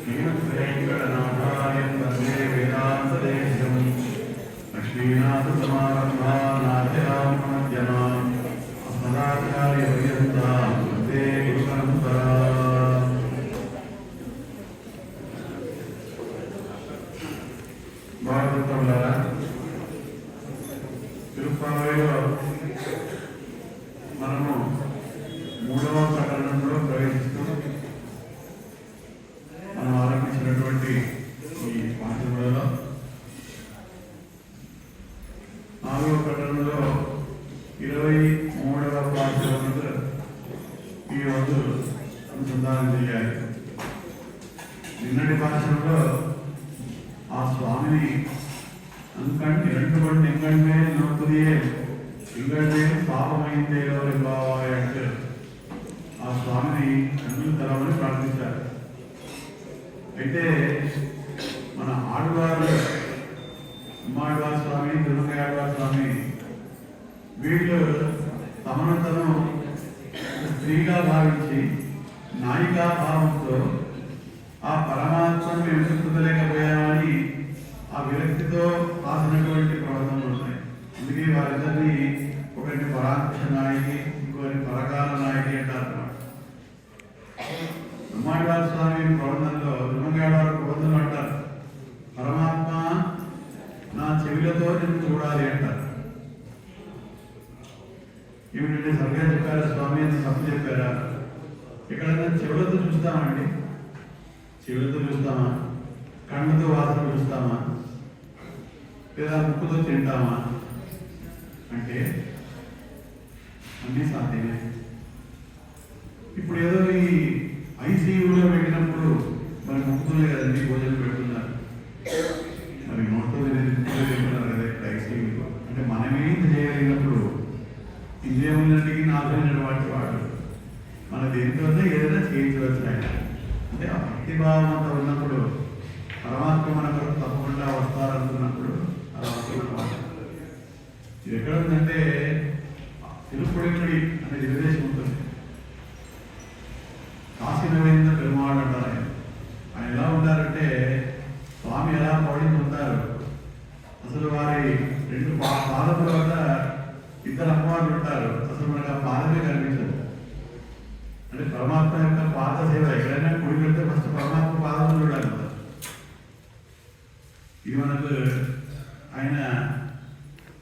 తిరుపతిలో మనము 3వ ప్రకరణంలో ప్రవేశిస్తూ మనం ఆరంభించినటువంటి ఈ పాఠంలో 4వ ప్రకరణంలో 23వ పాఠంలో ఈరోజు అనుసంధానం చేయాలి. నిన్నటి పాఠంలో ఆ స్వామిని రెండు బండి ఎంగంటే నోకుదియే ఇంగంటే పాపమైందే బావాయ్ అంటే ఆ స్వామిని కన్నులు తెరవని ప్రార్థించారు. అయితే మన ఆళ్వారు అమ్మాళ్వారు స్వామి, తిరుమల ఆళ్వారు స్వామి వీళ్ళు తమను స్త్రీగా భావించి నాయికా భావంతో ఆ పరమాత్మను ఎదుర్కొలేకపోయామని ఆ విరక్తితో రాసినటువంటి ప్రబంధములు ఉన్నాయి. అందుకే వారిద్దరిని ఒకరిని పరాంకుశ నాయకి, ఇంకొకరిని పరకాల నాయకి అంటారు. బ్రహ్మాండవారి స్వామి ప్రబంధంలో బ్రహ్మంగాడవారి ప్రబంధంలో అంటారు, పరమాత్మ నా చెవిలతో నేను చూడాలి అంటారు. ఏమిటంటే సరిగ్గా చెప్పారా స్వామి అని తప్పు చెప్పారా? ఎక్కడైనా చెవులతో చూస్తామండి, చెవులతో చూస్తామా, కళ్ళతో వాసన చూస్తామా, లేదా ముక్కుతో తింటామా అంటే అన్నీ సాధ్యమే. ఇప్పుడు ఏదో ఈ ఐసీయూలో పెట్టినప్పుడు మరి ముక్కుతోనే కదండి భోజనం పెడుతున్నారు, మరి నోటితో తింటున్నారు కదా ఇక్కడ ఐసీయూలో. అంటే మనమే చేయగలిగినప్పుడు ఇంద్రియములన్నిటికీ నాలుగైన వాడు మన దేనితో ఏదైనా చేయించవచ్చు. ఆయన అంటే ఆ భక్తిభావం అంతా ఉన్నప్పుడు పరమాత్మ మన కొరకు తప్పకుండా వస్తారనుకున్నప్పుడు అలా వస్తున్నమాట. ఇది ఎక్కడ ఉందంటే తిరుపతి అనే నిర్దేశం ఉంటుంది. కాశీ నవేంద్ర పెరుమాళ్ అంటారు. ఆయన ఎలా ఉంటారంటే స్వామి ఎలా పౌడించి ఉంటారు. అసలు వారి 2 పాదముల వద్ద 2 అమ్మవార్లు ఉంటారు. అసలు మనకు ఆ పాదమే కనిపించదు. అంటే పరమాత్మ యొక్క పాద సేవ ఎక్కడైనా కుడి పెడితే ఫస్ట్ పరమాత్మ పాదములు చూడాలి. ఇది మనకు ఆయన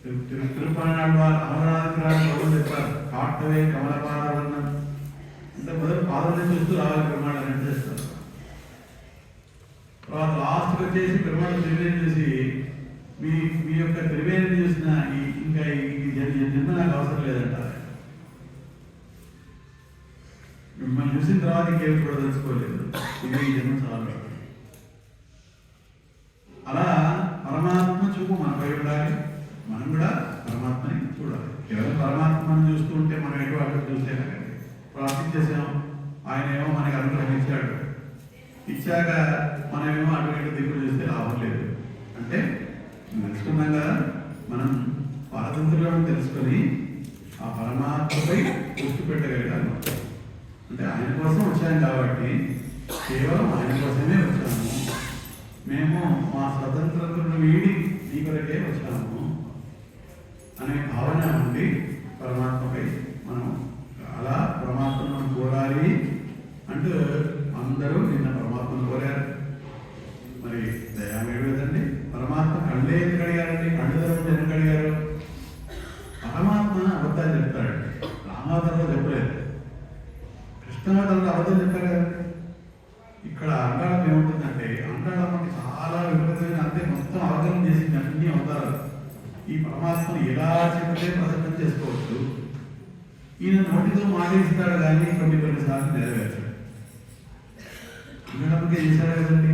తిరుపతినాడు వారు అమరనాథరాజు చెప్పారు, కాటవే కమల పాదవన్నం అంటే మొదటి పాదం చూస్తూ రావాలి పెరుమాళ్ అని చేస్తారు. తర్వాత లాస్ట్కి వచ్చేసి పెరుమాళ్ త్రివేణి చూసి మీ యొక్క త్రివేణి చూసిన ఇంకా ఈ జన్మ నాకు అవసరం లేదంటారు. మిమ్మల్ని చూసిన తర్వాత ఇంకేమి కూడా తెలుసుకోలేదు, ఇది ఈ జన్మ చాలు. అలా పరమాత్మ చూపు మనపై ఉండాలి, మనం కూడా పరమాత్మని చూడాలి. కేవలం పరమాత్మను చూస్తూ ఉంటే మనం ఎటు అటు చూస్తే ప్రార్థించేసాం, ఆయన ఏమో మనకి అనుగ్రహం ఇచ్చాక మనమేమో అటు ఇటు దిగులు చూస్తే లాభం లేదు. అంటే తెలుసుకున్నాం కదా, మనం పరతంత్రులను తెలుసుకొని ఆ పరమాత్మపై దృష్టి పెట్టగలిగాను. అంటే ఆయన కోసం వచ్చాం కాబట్టి కేవలం ఆయన కోసమే వచ్చాము. మేము మా స్వతంత్రతను వీడి ఈ కొరకే వచ్చాము అనే భావన ఉండి పరమాత్మపై మనం అలా పరమాత్మను కోరాలి అంటూ అందరూ నిన్న పరమాత్మను కోరారు. మరి దయామేడు కదండి, పరమాత్మ కళ్ళే ఎందుకు అడిగారండి? కళ్ళు తెరవడం ఎందుకు అడిగారు? పరమాత్మ అబద్ధాలు చెప్తాడండి, రామావతారంలో చెప్పలేదు. కృష్ణావతారంలో అబద్ధం చెప్పారు కదండి. ఇక్కడ అంగాళం ఏముంటుందంటే, అంగాళం చాలా విపరీతమైన అంతే మొత్తం అవగాహన చేసింది అన్ని అవతారాలు. ఈ పరమాత్మను ఎలా చెప్తే ప్రసన్నం చేసుకోవచ్చు. ఈయన నోటితో మాటిస్తాడు కానీ కొన్నిసార్లు నెరవేర్చాడు. అంగాళంకే చేశాడు కదండి.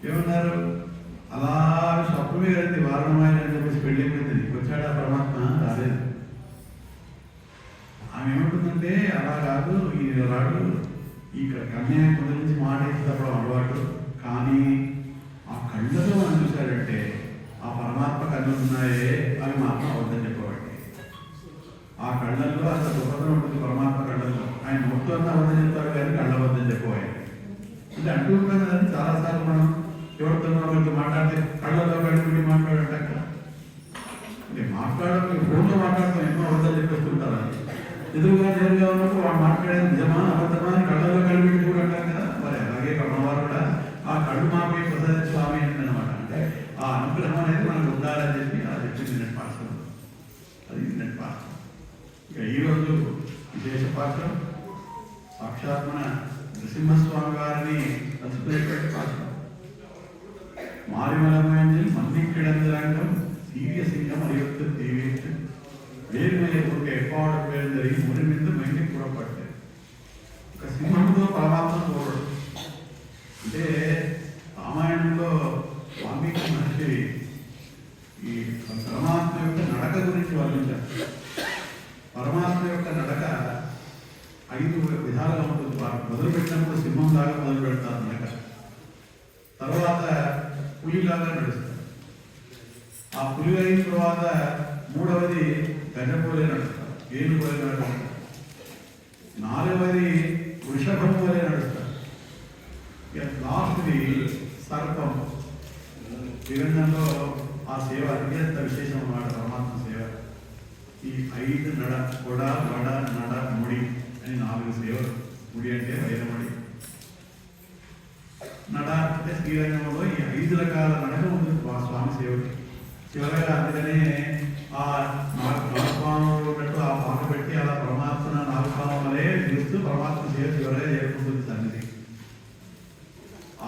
ఏమన్నారు? అలా స్వప్నమే కదండి, వారణమాయని అని చెప్పేసి పెళ్ళైపోయింది. వచ్చాడా పరమాత్మ? రాలేదు. ఆమె ఏమంటుందంటే అలా కాదు, ఈయన రాడు, ఈ కన్య కొంత నుంచి మాట ఇచ్చినప్పుడు అలవాటు, కానీ ఆ కళ్ళతో మనం చూశాడంటే ఆ పరమాత్మ కళ్ళు ఉన్నాయే అవి మాత్రం అబద్ధం చెప్పబట్టి. ఆ కళ్ళల్లో అంత గొప్పతనం ఉంటుంది పరమాత్మ కళ్ళల్లో. ఆయన మొత్తం అంతా అబద్ధం చెప్తాడు కానీ కళ్ళ అబద్ధం చెప్పబోయాయి. అంటే మోస్ట్లీ అంటూ ఉంటాం కదండి చాలాసార్లు మనం ఎవరితో ఒకరితో మాట్లాడితే కళ్ళలో కడుపుని మాట్లాడంటాం కదా. అంటే మాట్లాడడం ఫోన్లో మాట్లాడతాం ఎన్నో అబద్ధాలు చెప్పేస్తుంటారు. ఎదురుగా నేరుగా ఉన్నప్పుడు వాడు మాట్లాడేది నిజమా అబద్ధమా అని కళ్ళలో కడుపుని కూడా అంటాం కదా. మరి అలాగే అమ్మవారు కూడా ఆ కళ్ళు మాపై ప్రసాద స్వామి అనమాట. అంటే ఆ అనుగ్రహం అనేది మనకు ఉండాలని చెప్పి అలా చెప్పింది నిన్నటి పాఠం. అది నిన్నటి పాఠం. ఇక ఈరోజు విశేష పాఠం సాక్షాత్ మన నృసింహస్వామి వారిని తలుచుకునేటువంటి పాఠం. மாரிமலமேஞ்சில் மந்திக் கிடந்திரங்கம் சீரிய சிங்கம் அறிவித்து தீவித்து வேர்மையை கொண்டு எப்பாடு பேர்ந்தறி முறிமிந்து மைండి పుறப்பட்டு ఒక సింహంతో పరమాత్మ తోడు. అంటే రామాయణంలో వాల్మీకి మహర్షి ఈ పరమాత్మ యొక్క నడక గురించి వర్ణించారు. పరమాత్మ యొక్క నడక 5 విధాలుగా ఉంటుంది. మొదలుపెట్టినప్పుడు సింహం లాగా మొదలు పెడతారు నడక, తర్వాత పులిలాగా నడుస్తారు, ఆ పులి అయిన తర్వాత 3వది గజపోలే నడుస్తారు, ఏనుగులే నడుస్తారు, 4వది వృషభం వలె నడుస్తారు, లాస్ట్ది సర్పం. త్రిగండంలో ఆ సేవ అత్యంత విశేషం అన్నమాట పరమాత్మ సేవ. ఈ 5 నడ కొడ వడ నడ ముడి అని 4 సేవలు. ముడి అంటే వైరముడి, నడ అంటే శ్రీరంగంలో ఈ 5 రకాల నడక ఉంటుంది స్వామి సేవకి. చివరగా అందుకనే ఆ నాగస్వాములు ఉన్నట్టు ఆ పాట పెట్టి అలా పరమాత్మ నాగస్వాములే చేస్తూ పరమాత్మ సేవ చివరగా చేరుకుంటుంది సన్నిధి.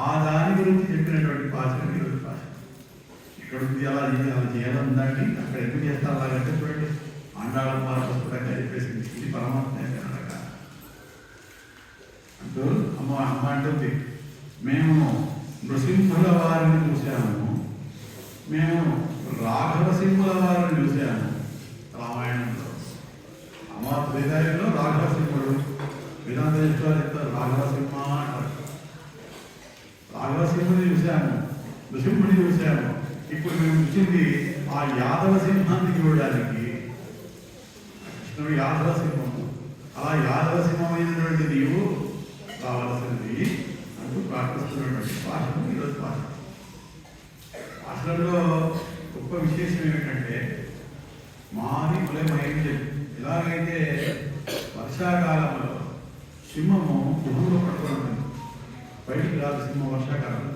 ఆ దాని గురించి చెప్పినటువంటి పాఠం ఈరోజు పాఠం. ఇక్కడ ఉంది అలా చేయాలని ఉందండి, అక్కడ ఎందుకు చేస్తారు అలాగంటే చూడండి ఆండాళమ్మ పుస్తకంగా చెప్పేసింది ఇది పరమాత్మ నడక అంటూ అమ్మ అంటుంది. మేము నృసింహుల వారిని చూసాము, మేము రాఘవసింహుల వారిని చూసాము. రామాయణంలో అమ్మ వేదాయంలో రాఘవసింహుడు, వేదాంత చెప్తారు రాఘవసింహ అంటారు. రాఘవసింహుని చూసాము, నృసింహుని చూసాము. ఇప్పుడు మేము వచ్చింది ఆ యాదవ సింహాన్ని చూడడానికి. కృష్ణుడు యాదవ సింహము, అలా యాదవ సింహమైనటువంటి నీవు కావలసింది ప్రార్థిస్తున్నటువంటి భాషను ఈరోజు భాషలో గొప్ప విశేషం ఏమిటంటే మారిమలమైంది. ఎలాగైతే వర్షాకాలంలో సింహము గుహలో పడుతూ ఉంటుంది, బయటికి రాదు సింహం వర్షాకాలంలో.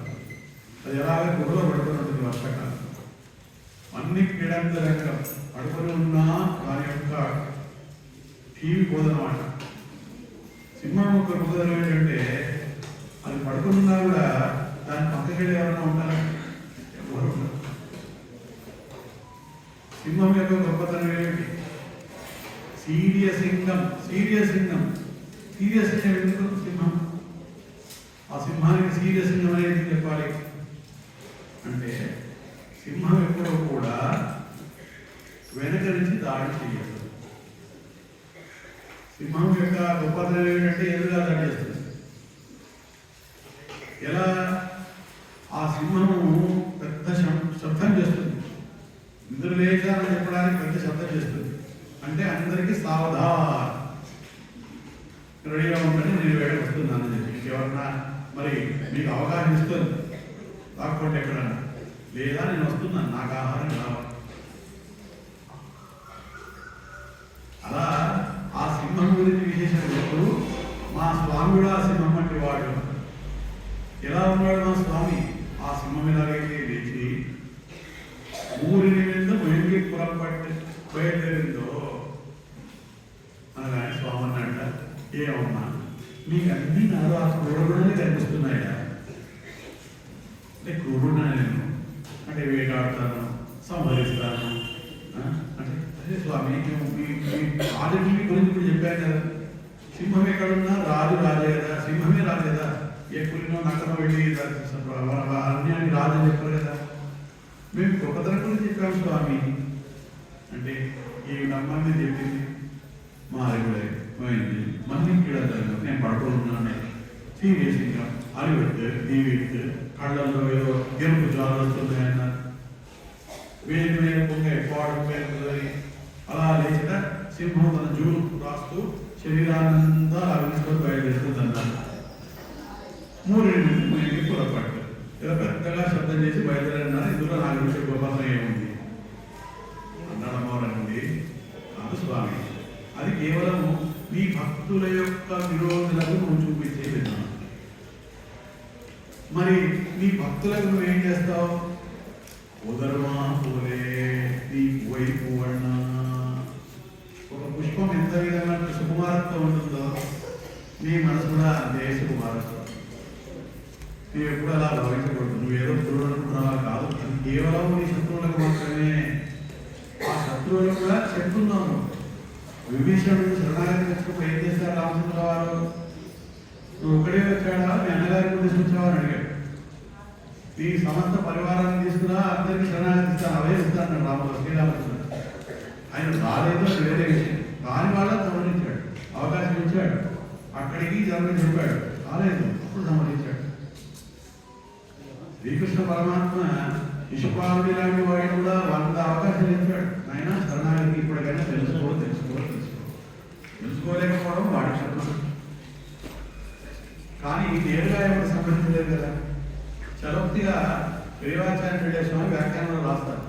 అది ఎలాగ గుహలో పడుతూ ఉంటుంది వర్షాకాలం. అన్ని క్రీడంతరంగా పడుకొని ఉన్నా దాని యొక్క టీవీ పోదనమాట. సింహం యొక్క కుదరం ఏంటంటే అది పడుకున్నా కూడా దాని పక్కకెళ్ళి ఎవరైనా ఉంటారా? ఎవరు ఉండరు. సింహం యొక్క గొప్పతనం ఏమిటి? సీరియసింగం. ఎందుకు సింహం? ఆ సింహానికి సీరియసింగం అనేది చెప్పాలి అంటే సింహం ఎప్పుడూ కూడా వెనక నుంచి దాడి చేయదు. సింహం యొక్క గొప్పతనం ఏమిటంటే ఎదురుగా దాడి చేస్తుంది. ఎలా? ఆ సింహము పెద్ద శబ్దం చేస్తుంది, ఇందులో లేచారని చెప్పడానికి పెద్ద శబ్దం చేస్తుంది. అంటే అందరికీ సావధాన్ రెడీగా ఉందని నేను వేడ వస్తున్నాను చెప్పి ఇంకెవరన్నా మరి మీకు అవగాహన ఇస్తుంది కాకపోతే ఎక్కడన్నా లేదా నేను వస్తున్నాను నాకు ఆహారం కావాలి. అలా ఆ సింహం గురించి విశేషం చెప్తూ మా స్వామి కూడా ఆ సింహం వంటి వాడు. ఎలా ఉన్నాడు మా స్వామి? ఆ సింహం ఎలాగైతే లేచి ఊరిని మీద మైండి పురపట్టి బయలుదేరిందో అనగానే స్వామి అన్నాడ, ఏమమ్మా మీకు అన్ని నాలో ఆ క్రూరుడునే కనిపిస్తున్నాయా? అంటే క్రూరుడునా నేను అంటే వేటాడతాను, సంహరిస్తాను అంటే అదే స్వామి ఆల్రెడీ గురించి ఇప్పుడు చెప్పాను కదా. సింహం ఎక్కడున్నా రాజు రాజే కదా, సింహమే రాజు కదా. ఏ పులినో నక్కనో వెళ్ళి అన్యాన్ని రాజని చెప్పారు కదా. మేము గొప్పతనం గురించి చెప్పాము స్వామి అంటే ఈ నమ్మని చెప్పింది మారిపోయి మళ్ళీ కీడతాను నేను పడుకుంటున్నాను. సీరియస్గా అలివెట్టు దీవిట్టు కళ్ళల్లో ఏదో ఎరుపు జ్వాలు వస్తున్నాయన్నారు. వేలు వేలు పొంగ పాడు పేరుతుంది. అలా లేచిన సింహం తన జూలు రాస్తూ శరీరాన్నంతా అవించుకొని బయలుదేరుతుంది అన్నారు. 3 యుద్ధం చేసి బయలుదేరన్నారు. ఇందులో నా గురించి గొప్పతనం ఏముంది అన్నాడు అమ్మవారండి. కాదు స్వామి, అది కేవలం మీ భక్తుల యొక్క విరోధులకు నువ్వు చూపించే విధానం. మరి నీ భక్తులకు నువ్వేం చేస్తావు? ఉదర్మా పూలే నీ వైపు అన్నా. ఒక పుష్పం ఎంత విధంగా సుకుమారత్వం ఉంటుందో నీ మనసు కూడా అంతే సుకుమారత్వం. నువ్వు ఎప్పుడు అలా భావించకూడదు. నువ్వేదో గురువు అనుకుంటున్నావా? కాదు, అది కేవలం నీ శత్రువులకు మాత్రమే. ఆ శత్రువులకు కూడా చెప్తున్నాను. విభీషణుడు శరణాగతి తెచ్చుకుని ఏం చేశారు రామచంద్ర వారు? నువ్వు ఒక్కడే వచ్చాడా, మీ అన్నగారికి తీసుకొచ్చావా అని అడిగాడు. నీ సమస్త పరివారాన్ని తీసుకున్నా, అందరికీ శరణాగతి ఇస్తాను, అవే ఇస్తాను రాముడు శ్రీరామచంద్ర. ఆయన రాలేదు, అది వేరే విషయం. దాని వల్ల సంహరించాడు, అవకాశం ఇచ్చాడు. అక్కడికి జనం చెప్పాడు, రాలేదు, అప్పుడు సంహరించాడు. శ్రీకృష్ణ పరమాత్మ శిశుపాలుడి లాంటి వాడిని కూడా 100 అవకాశాలు ఇచ్చాడు. ఆయన శరణాగతి ఇప్పటికైనా తెలుసుకోలేకపోవడం వాడి శత్రువు. కానీ నేరుగా ఎవరు సంబంధించలేదు కదా. చలోక్తిగా శ్రీవాచార్య స్వామి వ్యాఖ్యానంలో రాస్తారు.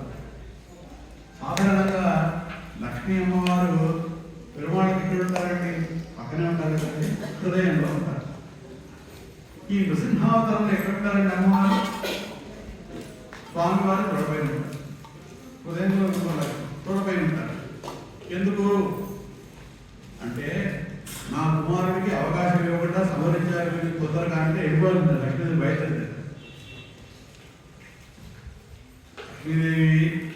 సాధారణంగా లక్ష్మీ అమ్మవారు పెరుమాళకి ఎక్కడ ఉంటారండి? పక్కనే ఉంటారు కదండి, హృదయంలో ఉంటారు. ఈ నృసింహావతారంలో ఎక్కడ ఉంటారండి అమ్మవారు? స్వామివారు తొడపైన ఉంటారు, హృదయంలో తొడపైన ఉంటారు. ఎందుకు అంటే నా కుమారుడికి అవకాశం ఇవ్వకుండా సంహరించాలని తొందరగా అంటే వెళ్ళిపోతుంది. లక్ష్మీదేవి బయట లక్ష్మీదేవి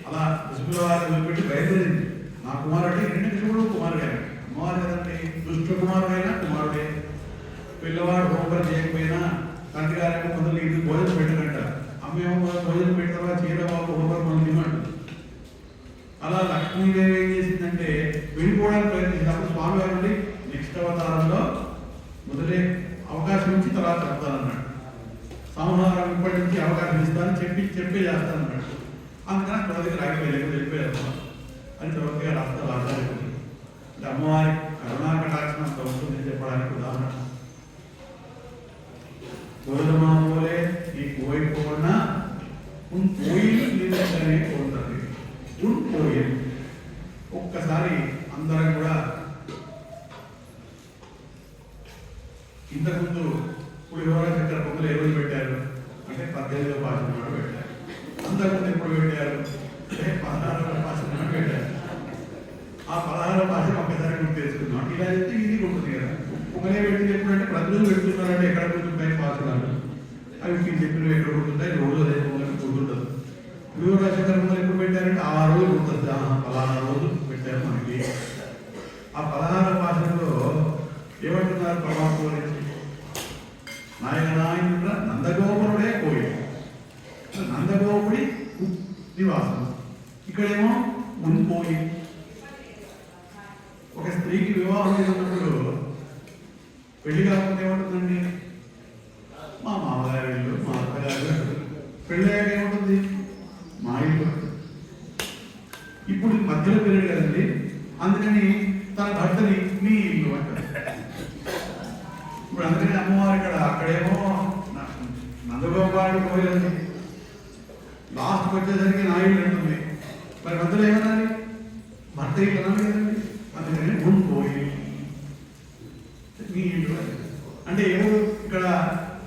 అలా దుష్కులవారు వదిలిపెట్టి బయలుదేరింది. నా కుమారుడి హిరణ్యకశిపుడు కుమారుడే, కుమారుడు కదండి, దుష్ట కుమారుడైనా కుమారుడే. పిల్లవాడు హోంవర్క్ చేయకపోయినా తండ్రి గారేమో మొదలు ఇంటికి భోజనం పెట్టనంట, అమ్మేమో భోజనం పెట్టిన తర్వాత చీరబాబు హోంవర్క్ మొదలు తిన్నాడు. అలా లక్ష్మీదేవి ఏం చేసిందంటే వెళ్ళిపోవడానికి ప్రయత్నించినప్పుడు స్వామి గారు నెక్స్ట్ అవతారంలో మొదలే అవకాశం ఇచ్చి తర్వాత చెప్తానన్నాడు. సంహారం ఇప్పటి నుంచి అవకాశం ఇస్తానని చెప్పి చేస్తానన్నాడు. అందుకని త్వరగా రాగి వెళ్ళిపోయారు అని త్వరగా రాస్తారు. రాష్ట్రానికి అమ్మవారి కరుణా కటాక్షం అంత ఉంటుందని చెప్పడానికి ఉదాహరణ. కోరమామూలే ఈ కోయిపోకుండా పోయినే కోరుతుంది. పోయి ఒక్కసారి అందరం కూడా ఇంతకుముందు పులిహోర చక్కెర పొంగలు ఏ రోజు పెట్టారు అంటే 18వ భాష నాడు పెట్టారు. అంతకుముందు ఎప్పుడు పెట్టారు అంటే 16వ భాష నాడు పెట్టారు. ఆ 16వ భాషను ఒక్కసారి గుర్తు తెచ్చుకున్నాం. ఇలా అయితే ఇది ఉంటుంది కదా. పొంగలే పెట్టింది ఎప్పుడంటే ప్రజలు పెడుతున్నారంటే ఎక్కడ గుర్తుంటాయి భాషలు అవి మీరు చెప్పినవి ఎక్కడ గుర్తుంటాయి, రోజు అదే పొంగలు గుర్తుంటుంది. పులిహోర చక్కెర పొంగలు ఎప్పుడు పెట్టారంటే ఆ రోజు గుర్తుంది, 16 రోజు పెట్టారు మనకి. ఆ 16వ భాషలో ఏమంటున్నారు పరమాత్మ గురించి? నాయన నందగోపురుడే కోయి, నందగోపుడి నివాసం. ఇక్కడేమో పోయి. ఒక స్త్రీకి వివాహం చేసినప్పుడు పెళ్లి కాకుండా ఏముంటుందండి? మా మామగారి ఇల్లు, మా అత్తగారి పెళ్ళి అయ్యాక ఏముంటుంది? మా ఇల్లు. ఇప్పుడు మధ్యలో పెళ్ళి కదండి, అందుకని తన భర్తని మీ ఇల్లు అంటారు. ఇప్పుడు అందుకని అమ్మవారు ఇక్కడ అక్కడేమో నందగోపాలుడు పోయింది, లాస్ట్కి వచ్చేసరికి నా ఇల్లు అంటుంది. మరి మధ్యలో ఏమన్నాలి? భర్త ఇల్లు అన్నది కదండి. అందుకని పోయి మీ ఇల్లు అంటే ఎవరు ఇక్కడ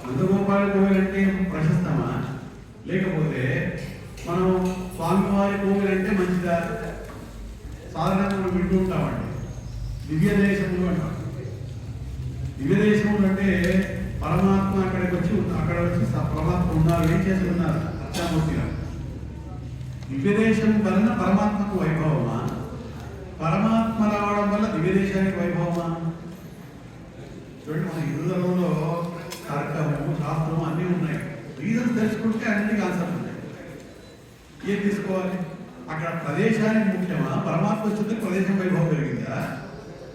నందగోపాలుడు కోవిలంటే ప్రశస్తమా? లేకపోతే మనం స్వామివారి కోవిలంటే మంచిదా? సాధారణంగా మనం వింటూ ఉంటామండి దివ్య దేశములు అంటాం. దివ్య దేశములు అంటే పరమాత్మ అక్కడికి వచ్చి అక్కడ వచ్చి పరమాత్మ ఉన్నారు, ఏం చేసి ఉన్నారు? అర్చామూర్తి గారు. దివ్య దేశం వలన పరమాత్మకు వైభవమా? పరమాత్మ రావడం వల్ల దివ్య దేశానికి వైభవమా? చూడండి, మన హిందూ ధర్మంలో తర్కము శాస్త్రము అన్నీ ఉన్నాయి. రీజన్స్ తెలుసుకుంటే అన్నిటికీ ఆన్సర్ ఉన్నాయి. ఏం తీసుకోవాలి? అక్కడ ప్రదేశానికి ముఖ్యమా? పరమాత్మ వచ్చింది ప్రదేశం వైభవం పెరిగిందా?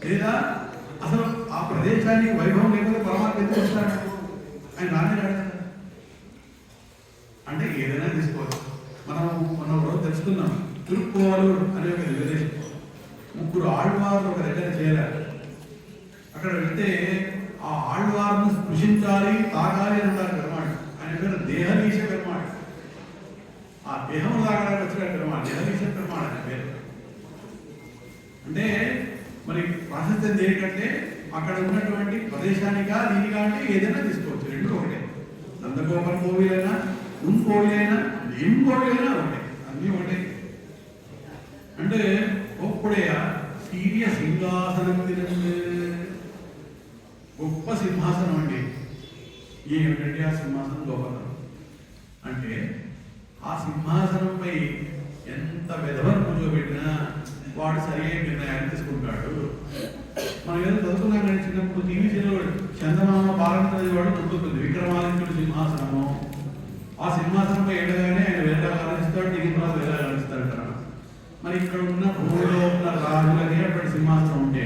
లేదా అసలు ఆ ప్రదేశానికి వైభవం లేకపోతే పరమాత్మ ఎందుకు వస్తాడు? ఆయన నాన్న అంటే ఏదైనా తీసుకోవచ్చు. మనం మొన్న రోజు తెలుసుకున్నాం, తిరుక్కోవాలు అనే ఒక ప్రదేశం. 3 ఆళ్వార్లు ఒక దగ్గర చేరారు. అక్కడ వెళ్తే ఆ ఆళ్వార్ను స్పృశించాలి, తాగాలి అని అంటారు పెరుమాడు. ఆయన పేరు దేహనీశ పెరుమాడు. దేహం తాగడానికి వచ్చిన పెరుమాళ్, దేహదీశ పెరుమాళ్ అనే పేరు. అంటే మరి ప్రాశస్త్యం దేనికంటే అక్కడ ఉన్నటువంటి ప్రదేశానికా దీనికా అంటే ఏదైనా తీసుకోవచ్చు, రెండు ఒకటే. నందగోపన్ కోవిలైనా, కోవిలైనా, ఏం కోవిలైనా ఒకటే, అన్నీ ఒకటే. అంటే ఒప్పుడే సీరియ సింహాసనం తినండి, గొప్ప సింహాసనం అండి. ఏమిటంటే ఆ సింహాసనం గొప్పతనం అంటే ఆ సింహాసనంపై ఎంత విధవను కూర్చోబెట్టినా వాడు సరైన నిర్ణయాన్ని తీసుకుంటాడు. మనం ఏదో చదువుకున్నాం కానీ చిన్నప్పుడు టీవీ సీరియల్ చందమామ పాలన వాడు గుర్తుకుంది, విక్రమాదిత్యుడు సింహాసనము. ఆ సింహాసనంపై ఏడగానే ఆయన వేరే ఆలోచిస్తాడు, దిగిన వేరే ఆలోచిస్తాడు. మరి ఇక్కడ ఉన్న భూమిలో ఉన్న రాజులకి అటువంటి సింహాసనం ఉంటే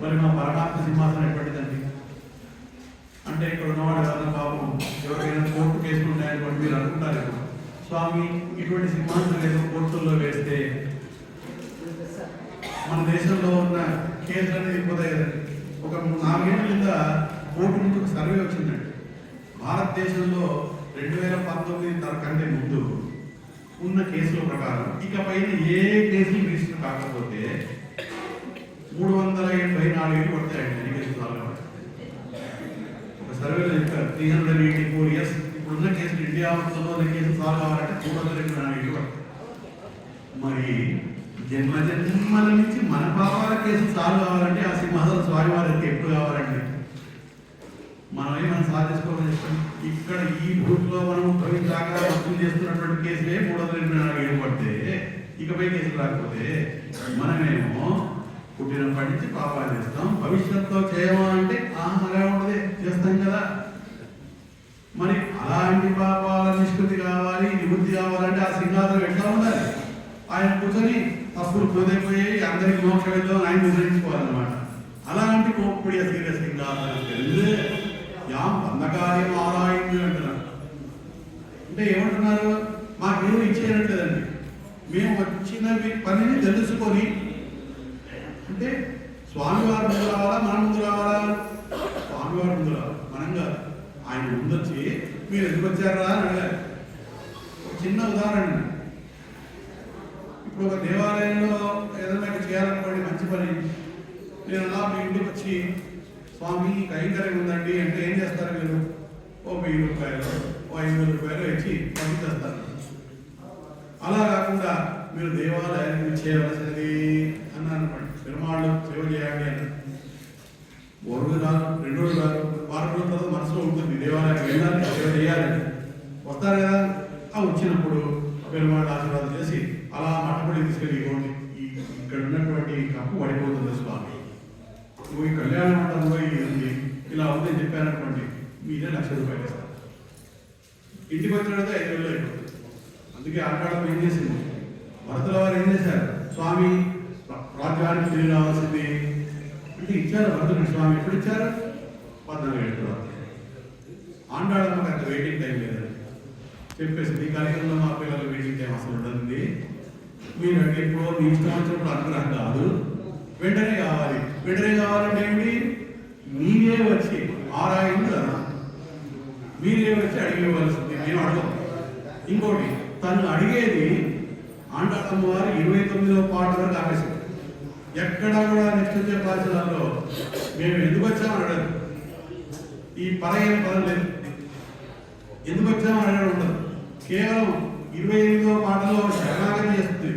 మరి మా పరమాత్మ సింహాసనం ఎప్పటిదండి? అంటే ఇక్కడ ఉన్నవాడు ఎవరైనా పాపం ఎవరికైనా కోర్టు కేసులు ఉన్నాయనుకోండి, మీరు అనుకుంటారు స్వామి ఇటువంటి సింహాసనం ఏదో కోర్టుల్లో వేస్తే మన దేశంలో ఉన్న కేసులన్నీ దిగిపోతాయి కదండి. ఒక 4 ఏళ్ళ కింద కోర్టు నుంచి ఒక సర్వే వచ్చిందండి. భారతదేశంలో 2019 కంటే ముందు ఉన్న కేసుల ప్రకారం ఇకపైన ఏ కేసులు రిజిస్టర్ కాకపోతే 384 ఏళ్ళు పడతాయండి అన్ని కేసులు సాల్వ్ అవ్వాలి. ఒక సర్వేలో చెప్పారు 384 ఇయర్స్ ఇప్పుడున్న కేసులు ఇండియా మొత్తంలో ఉన్న కేసులు సాల్వ్ కావాలంటే 324 ఏళ్ళు పడతాయి. మరి జన్మ జన్మల నుంచి మన పాపాల కేసులు సాల్వ్ కావాలంటే ఆ సింహాసన స్వామి వారికి ఎప్పుడు కావాలండి? మనం ఏమైనా సాధించుకోవాలని చెప్పండి. ఇక్కడ ఈ భూమిలో మనం ప్రవేశాగా వసూలు చేస్తున్నటువంటి కేసులే 324 ఏళ్ళు పడితే ఇకపై కేసులు రాకపోతే మనమేమో పుట్టినప్పటి నుంచి పాపాలు చేస్తాం, భవిష్యత్తులో చేయమా అంటే అలా ఉండదే చేస్తాం కదా. మరి అలాంటి పాపాల నిష్కృతి కావాలి, నివృత్తి కావాలంటే ఆ సింహాసనం ఎట్లా ఉండాలి? ఆయన కూర్చొని తప్పులు పోదైపోయి అందరికి మోక్ష వెళ్దాం ఆయన నిర్ణయించుకోవాలన్నమాట. అలాంటి కోప్పుడియ సీరియస్ సింహాసనం తెలియదు యాం అంధకార్యం ఆరాయింది అంటున్నారు. అంటే ఏమంటున్నారు? మాకేమో ఇచ్చేయట్లేదండి, మేము వచ్చిన పనిని తెలుసుకొని, అంటే స్వామివారి ముందు రావాలా మన ముందు రావాలా? స్వామివారి ముందు రావాలి, మనం కాదు. ఆయన ముందు వచ్చి మీరు ఎందుకు వచ్చారా అని అడగాలి. ఒక చిన్న ఉదాహరణ, ఇప్పుడు ఒక దేవాలయంలో ఏదైనా చేయాలనుకోండి మంచి పని, నేను అలా మీ ఇంటికి వచ్చి స్వామి కైంకర్యం ఉందండి అంటే ఏం చేస్తారు మీరు? ఓ 1000 రూపాయలు, ఓ 500 రూపాయలు ఇచ్చి పంపించేస్తారు. అలా కాకుండా మీరు దేవాలయానికి చేయవలసినది అన్నారు అనుకోండి, పెరుమాళ్ళు సేవ చేయండి అని. 1 రోజు కాదు, 2 రోజులు కాదు, 4 రోజుల తర్వాత మనసులో ఉంటుంది దేవాలయానికి వెళ్ళాలి, సేవ చేయాలని. వస్తారు కదా, ఆ వచ్చినప్పుడు పెరుమాళ్ళు ఆశీర్వాదం చేసి అలా మట్టపడి తీసుకెళ్ళి ఇవ్వండి, ఇక్కడ ఉన్నటువంటి కప్పు పడిపోతుంది స్వామి, నువ్వు ఈ కళ్యాణ మండపంలో ఇది ఇలా ఉందని చెప్పారనుకోండి, మీరే 1,00,000 రూపాయలు ఇస్తారు. ఇంటికి వచ్చినట్టు 5,000 అయిపోతుంది. అందుకే ఆడవాళ్ళం ఏం చేసింది, భరతుల వారు ఏం చేశారు, స్వామి రాజ్యానికి తిరిగి రావాల్సింది అంటే ఇచ్చారు. భరతుడు స్వామి ఎప్పుడు ఇచ్చారు? 14 ఏళ్ళ తర్వాత. ఆండాళ్ళకి అంత వెయిటింగ్ టైం లేదండి, చెప్పేసి ఈ కార్యక్రమంలో మా పిల్లలు వెయిటింగ్ టైం అసలు ఉండదండి, మీరు అంటే ఎప్పుడో మీ ఇష్టం వచ్చినప్పుడు అనుగ్రహం కాదు, వెంటనే కావాలి. వెంటనే కావాలంటే ఏంటి? మీరే వచ్చి ఆరాయింది కదా, మీరే వచ్చి అడిగేవలసింది, మేము అడగం. ఇంకోటి, తను అడిగేది ఆండాళ్ళమ్మ వారు 29వ పాట వరకు ఆపేసారు. ఎక్కడా కూడా నెక్స్ట్ వచ్చే పాఠశాలలో మేము ఎందుకు వచ్చామని అడగదు, ఈ పరమైన పదం లేదు, ఎందుకు వచ్చామని అడగడం ఉండదు. కేవలం 28వ పాటలో శరణాగతి చేస్తుంది.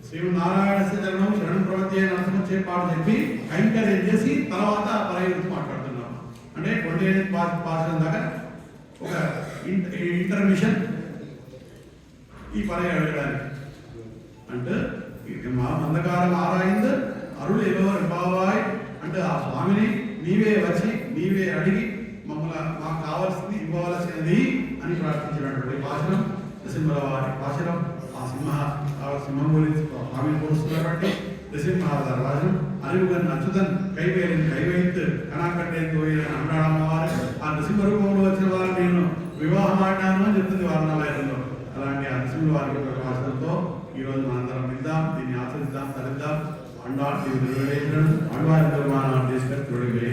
శ్రీనారాయణ చరణం శరణం ప్రవృత్తి నరసింహ పాట చెప్పి కైంకర్యం చేసి తర్వాత పరయ గురించి మాట్లాడుతున్నాం. అంటే 28 పాఠశాల దాకా ఒక ఇంటర్మిషన్ ఈ పరయ అడగడానికి. అంటే మా అంధకారం ఆరాయింది అరుಳು ఎవరు బావాయ్ అంటే ఆ స్వామిని నీవే వచ్చి నీవే అడిగి మమ్మల్ని మాకు కావాల్సింది ఇవ్వవలసినది అని ప్రార్థించినటువంటి భాషణం నరసింహుల వారి భాషణం. ఆ సింహం గురించి స్వామిని పోలుస్తున్నటువంటి నరసింహారాజు అనిరుగన్ అచ్యుతన్ కైవేలిని కణాకట్టే అన్నాడమ్మవారు ఆ నరసింహ రూపంలో వచ్చిన వారు నేను వివాహం ఆడినాను అని చెప్తుంది వారణాలయంలో. అలాంటి ఆ నరసింహుల వారి భాషలతో ఈరోజు మనందరం విద్దాం, దీన్ని ఆచరిద్దాం, తరిద్దాం. అండాడు ఆళ్వారి నిర్మాణం చేసుకొని